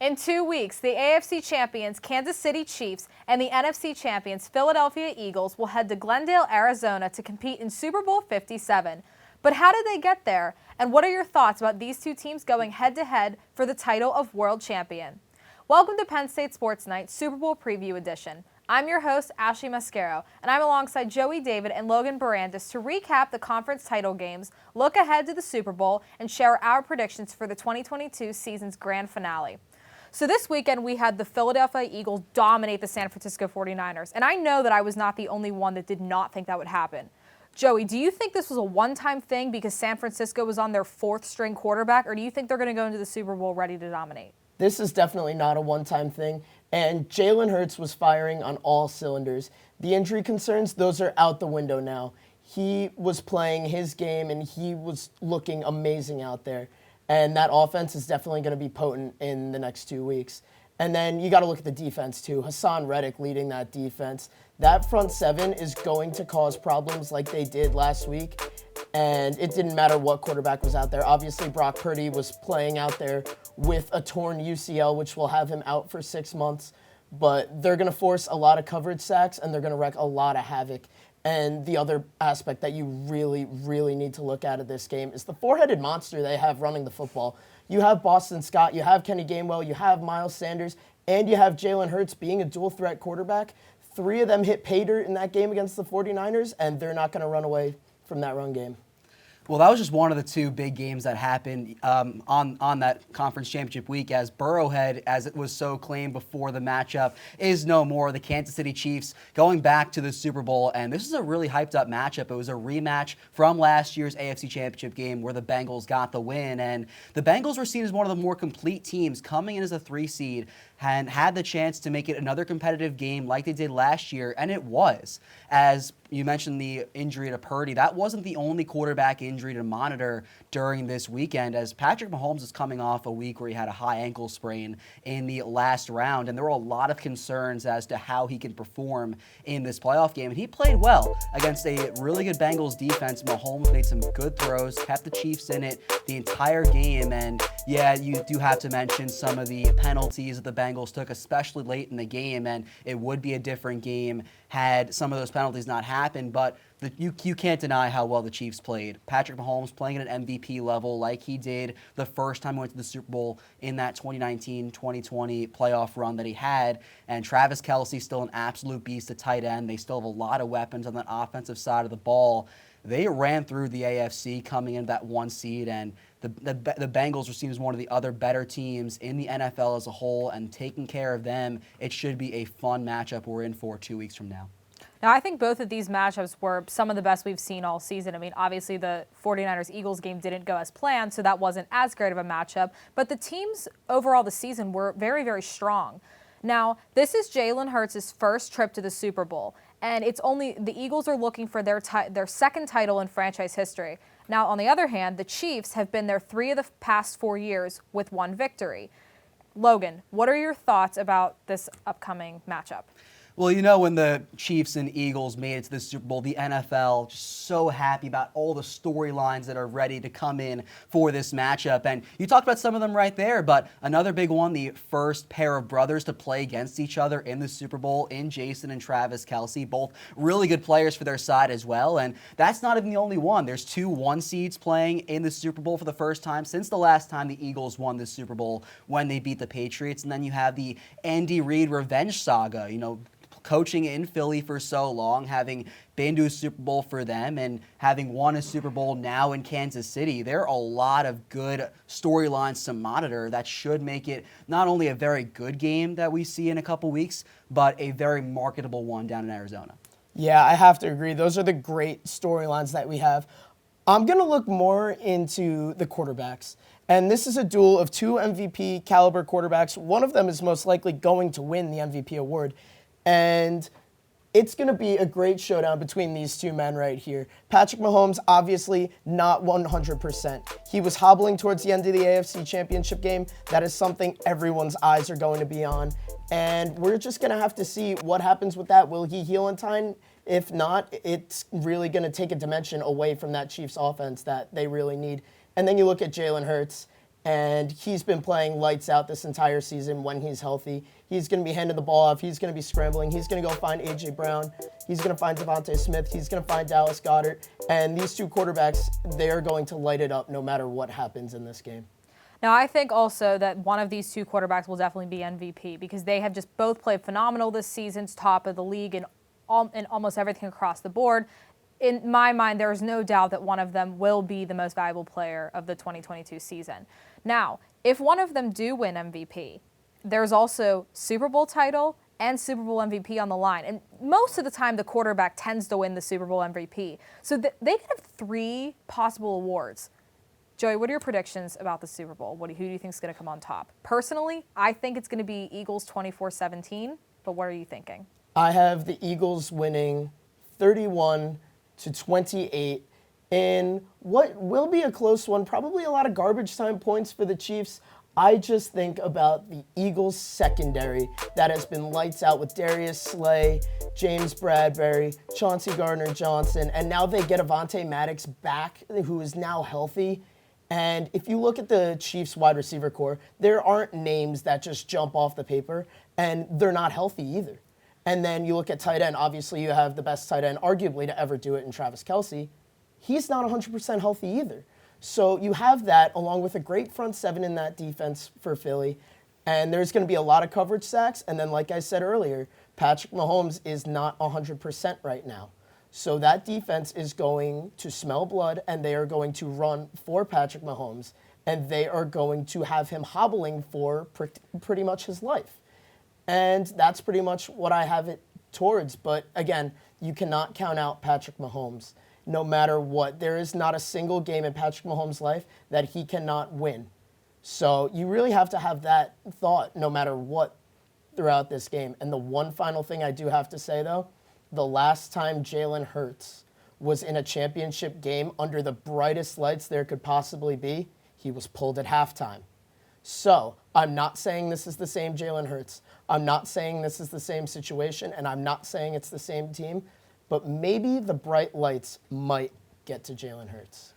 In 2 weeks, the AFC champions Kansas City Chiefs and the NFC champions Philadelphia Eagles will head to Glendale, Arizona to compete in Super Bowl 57. But how did they get there? And what are your thoughts about these two teams going head-to-head for the title of world champion? Welcome to Penn State Sports Night Super Bowl Preview Edition. I'm your host, Ashley Mascaro, and I'm alongside Joey, David, and Logan Bourandas to recap the conference title games, look ahead to the Super Bowl, and share our predictions for the 2022 season's grand finale. So this weekend, we had the Philadelphia Eagles dominate the San Francisco 49ers, and I know that I was not the only one that did not think that would happen. Joey, do you think this was a one-time thing because San Francisco was on their fourth-string quarterback, or do you think they're going to go into the Super Bowl ready to dominate? This is definitely not a one-time thing, and Jalen Hurts was firing on all cylinders. The injury concerns, those are out the window now. He was playing his game, and he was looking amazing out there. And that offense is definitely going to be potent in the next 2 weeks. And then you got to look at the defense, too. Hassan Reddick leading that defense. That front seven is going to cause problems like they did last week. And it didn't matter what quarterback was out there. Obviously, Brock Purdy was playing out there with a torn UCL, which will have him out for 6 months. But they're going to force a lot of coverage sacks, and they're going to wreak a lot of havoc. And the other aspect that you really, really need to look at of this game is the four-headed monster they have running the football. You have Boston Scott, you have Kenny Gainwell, you have Miles Sanders, and you have Jalen Hurts being a dual-threat quarterback. 3 of them hit pay dirt in that game against the 49ers, and they're not going to run away from that run game. Well, that was just one of the 2 big games that happened on that conference championship week, as Burrowhead, as it was so claimed before the matchup, is no more. The Kansas City Chiefs going back to the Super Bowl, and this is a really hyped up matchup. It was a rematch from last year's AFC championship game where the Bengals got the win, and the Bengals were seen as one of the more complete teams coming in as a 3 seed and had the chance to make it another competitive game like they did last year, and it was. As you mentioned the injury to Purdy, that wasn't the only quarterback injury to monitor during this weekend, as Patrick Mahomes is coming off a week where he had a high ankle sprain in the last round, and there were a lot of concerns as to how he can perform in this playoff game, and he played well against a really good Bengals defense. Mahomes made some good throws, kept the Chiefs in it the entire game, and yeah, you do have to mention some of the penalties that the Bengals took, especially late in the game, and it would be a different game had some of those penalties not happened, but you can't deny how well the Chiefs played. Patrick Mahomes playing at an MVP level like he did the first time he went to the Super Bowl in that 2019-2020 playoff run that he had, and Travis Kelce still an absolute beast at tight end. They still have a lot of weapons on that offensive side of the ball. They ran through the AFC coming into that 1 seed, and the Bengals were seen as one of the other better teams in the NFL as a whole, and taking care of them, it should be a fun matchup we're in for 2 weeks from now. Now, I think both of these matchups were some of the best we've seen all season. I mean, obviously the 49ers-Eagles game didn't go as planned, so that wasn't as great of a matchup, but the teams overall this season were very, very strong. Now, this is Jalen Hurts' first trip to the Super Bowl, and it's only the Eagles are looking for their second title in franchise history. Now, on the other hand, the Chiefs have been there 3 of the past 4 years with 1 victory. Logan, what are your thoughts about this upcoming matchup? Well, you know, when the Chiefs and Eagles made it to the Super Bowl, the NFL just so happy about all the storylines that are ready to come in for this matchup. And you talked about some of them right there, but another big one, the first pair of brothers to play against each other in the Super Bowl in Jason and Travis Kelce, both really good players for their side as well. And that's not even the only one. There's 2 1-seeds playing in the Super Bowl for the first time since the last time the Eagles won the Super Bowl when they beat the Patriots. And then you have the Andy Reid revenge saga, you know, coaching in Philly for so long, having been to a Super Bowl for them, and having won a Super Bowl now in Kansas City. There are a lot of good storylines to monitor that should make it not only a very good game that we see in a couple weeks, but a very marketable one down in Arizona. Yeah, I have to agree. Those are the great storylines that we have. I'm going to look more into the quarterbacks. And this is a duel of 2 MVP caliber quarterbacks. One of them is most likely going to win the MVP award. And it's going to be a great showdown between these 2 men right here. Patrick Mahomes, obviously not 100%. He was hobbling towards the end of the AFC Championship game. That is something everyone's eyes are going to be on. And we're just going to have to see what happens with that. Will he heal in time? If not, it's really going to take a dimension away from that Chiefs offense that they really need. And then you look at Jalen Hurts, and he's been playing lights out this entire season when he's healthy. He's going to be handing the ball off. He's going to be scrambling. He's going to go find A.J. Brown. He's going to find Devontae Smith. He's going to find Dallas Goedert. And these two quarterbacks, they are going to light it up no matter what happens in this game. Now, I think also that one of these two quarterbacks will definitely be MVP because they have just both played phenomenal this season, top of the league in almost everything across the board. In my mind, there is no doubt that one of them will be the most valuable player of the 2022 season. Now, if one of them do win MVP, there's also Super Bowl title and Super Bowl MVP on the line. And most of the time, the quarterback tends to win the Super Bowl MVP. So they could have 3 possible awards. Joey, what are your predictions about the Super Bowl? Who do you think is going to come on top? Personally, I think it's going to be Eagles 24-17, but what are you thinking? I have the Eagles winning 31-28 in what will be a close one, probably a lot of garbage time points for the Chiefs. I just think about the Eagles secondary that has been lights out with Darius Slay, James Bradbury, Chauncey Gardner-Johnson, and now they get Avonte Maddox back, who is now healthy. And if you look at the Chiefs wide receiver core, there aren't names that just jump off the paper, and they're not healthy either. And then you look at tight end. Obviously, you have the best tight end, arguably, to ever do it in Travis Kelce. He's not 100% healthy either. So you have that, along with a great front seven in that defense for Philly. And there's going to be a lot of coverage sacks. And then, like I said earlier, Patrick Mahomes is not 100% right now. So that defense is going to smell blood, and they are going to run for Patrick Mahomes, and they are going to have him hobbling for pretty much his life. And that's pretty much what I have it towards. But again, you cannot count out Patrick Mahomes no matter what. There is not a single game in Patrick Mahomes' life that he cannot win. So you really have to have that thought no matter what throughout this game. And the one final thing I do have to say, though, the last time Jalen Hurts was in a championship game under the brightest lights there could possibly be, he was pulled at halftime. So I'm not saying this is the same Jalen Hurts. I'm not saying this is the same situation, and I'm not saying it's the same team, but maybe the bright lights might get to Jalen Hurts.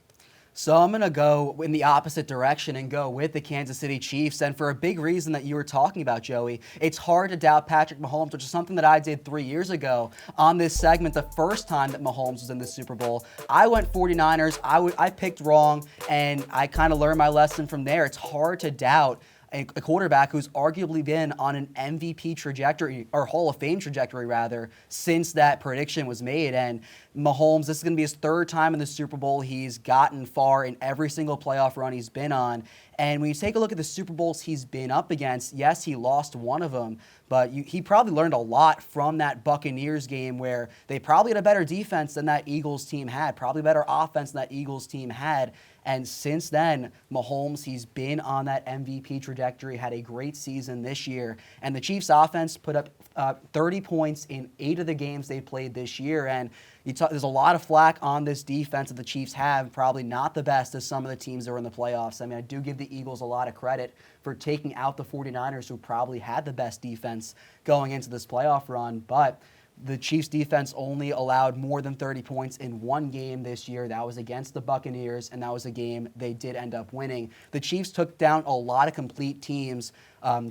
So I'm going to go in the opposite direction and go with the Kansas City Chiefs. And for a big reason that you were talking about, Joey, it's hard to doubt Patrick Mahomes, which is something that I did 3 years ago on this segment, the first time that Mahomes was in the Super Bowl. I went 49ers. I picked wrong, and I kind of learned my lesson from there. It's hard to doubt a quarterback who's arguably been on an MVP trajectory, or Hall of Fame trajectory rather, since that prediction was made. And Mahomes, this is going to be his 3rd time in the Super Bowl. He's gotten far in every single playoff run he's been on. And when you take a look at the Super Bowls he's been up against, yes, he lost one of them, but he probably learned a lot from that Buccaneers game where they probably had a better defense than that Eagles team had, probably better offense than that Eagles team had. And since then, Mahomes, he's been on that MVP trajectory, had a great season this year. And the Chiefs offense put up 30 points in 8 of the games they played this year. And there's a lot of flack on this defense that the Chiefs have, probably not the best as some of the teams that are in the playoffs. I mean, I do give the Eagles a lot of credit for taking out the 49ers, who probably had the best defense going into this playoff run. But the Chiefs defense only allowed more than 30 points in one game this year. That was against the Buccaneers, and that was a game they did end up winning. The Chiefs took down a lot of complete teams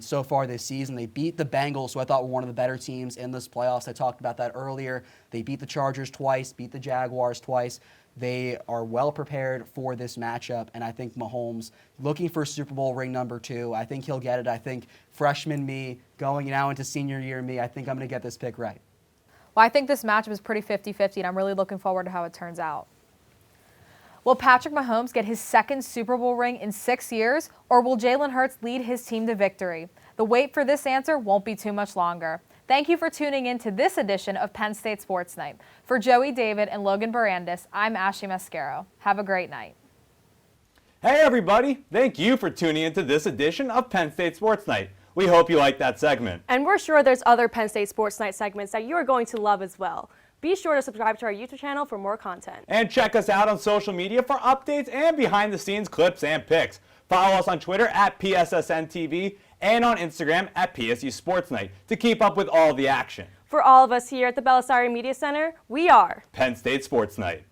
so far this season. They beat the Bengals, who I thought were one of the better teams in this playoffs. I talked about that earlier. They beat the Chargers twice, beat the Jaguars twice. They are well prepared for this matchup, and I think Mahomes, looking for Super Bowl ring number 2, I think he'll get it. I think freshman me, going now into senior year me, I think I'm going to get this pick right. Well, I think this matchup is pretty 50-50, and I'm really looking forward to how it turns out. Will Patrick Mahomes get his 2nd Super Bowl ring in 6 years, or will Jalen Hurts lead his team to victory? The wait for this answer won't be too much longer. Thank you for tuning in to this edition of Penn State Sports Night. For Joey, David, and Logan Bourandas, I'm Ashley Mascaro. Have a great night. Hey everybody, thank you for tuning into this edition of Penn State Sports Night. We hope you liked that segment. And we're sure there's other Penn State Sports Night segments that you are going to love as well. Be sure to subscribe to our YouTube channel for more content. And check us out on social media for updates and behind-the-scenes clips and pics. Follow us on Twitter at PSSN TV and on Instagram at PSU Sports Night to keep up with all the action. For all of us here at the Belisari Media Center, we are Penn State Sports Night.